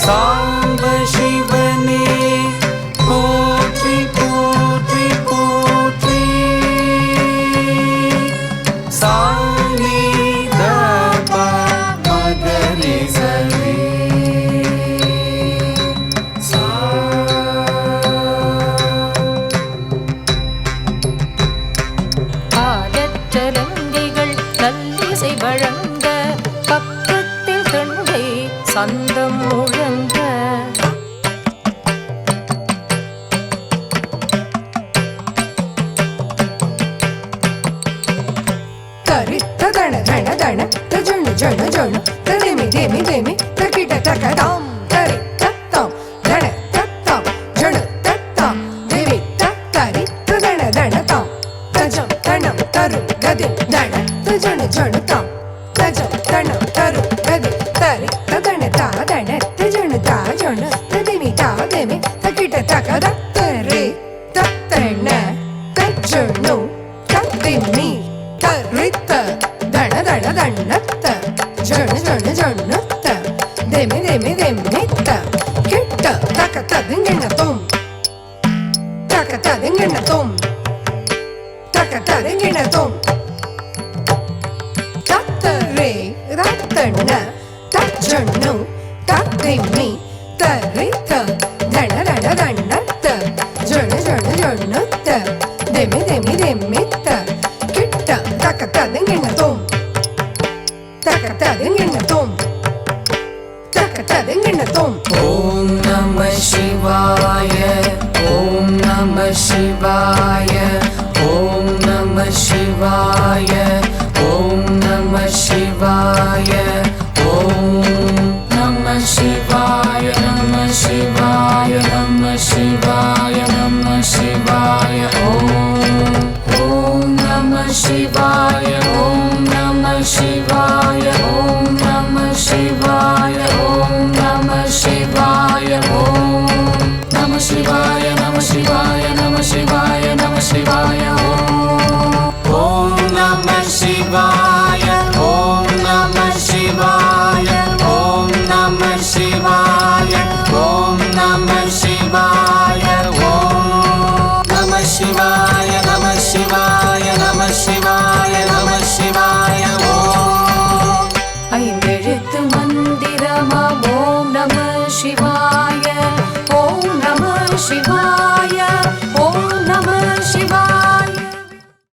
சாம்ப சிவனே போற்றி போற்றி போற்றி. சாணி தப மகரி சரி சா. பாதற்றலங்கைகள் நல்லிசை வழங்க பக்கத்தில் தொண்டை சந்தம் முழங்க. தரித்த தன தன தன தஜன ஜன ஜன ததேமி தேமி தேமி தகிட தகதாம் தரித்தத்தாம் தன தத்தாம் ஜன தத்தாம் தேவி தத்தரி ததன தனதாம் தஜம் தனம் தரு கதி தன தஜன ஜனதாம் தஜம் தனம் தரு கதி தரி ததன தாதன தஜன தாஜன ததேமி தாதேமி தகிட தகத தரி தத்தன தஜனு தத்திமி தரித்த தன தன தன்னத்த ஜன ஜன ஜன்னத்த தேமி தேமி தேமித்த கிட்ட தக்க ததுங்கன தோம் தக்க ததுங்கன தோம் தக்க ததுங்கன தோம் தத்தரே ரத்தன தஜனு தத்திமி தரித்த தன தன தன்னத்த ஜன ஜன ஜன்னத்த தேமி தேமி தேமித்த கிட்ட தக்க ததுங்கன தோம் தக்க ததுங்கன தோம் தக்க ததுங்கன தோம். ஓம் நம சிவாய ஓம் நம சிவாய ஓம் நம சிவாய ஓம் நம சிவாய ஓம் நம சிவாய நம சிவாய நம சிவாய நம சிவாய ஓம் ஓம் நம சிவாய ஓம் நம சிவாய ஓம் நம சிவாய ஓம் நம சிவாய ஓம் நம சிவாய நம சிவாய நம சிவாய நம சிவாய ஓம் நம சிவாய ஓம் நம சிவாய ஓம் நம சிவாய ஓம் நம சிவாய ஓம் நம சிவாய நம சிவாய நம சிவாய நம சிவாய ஓம். ஐந்தெழுத்து மந்திரமாம் ஓம் நம சிவாய.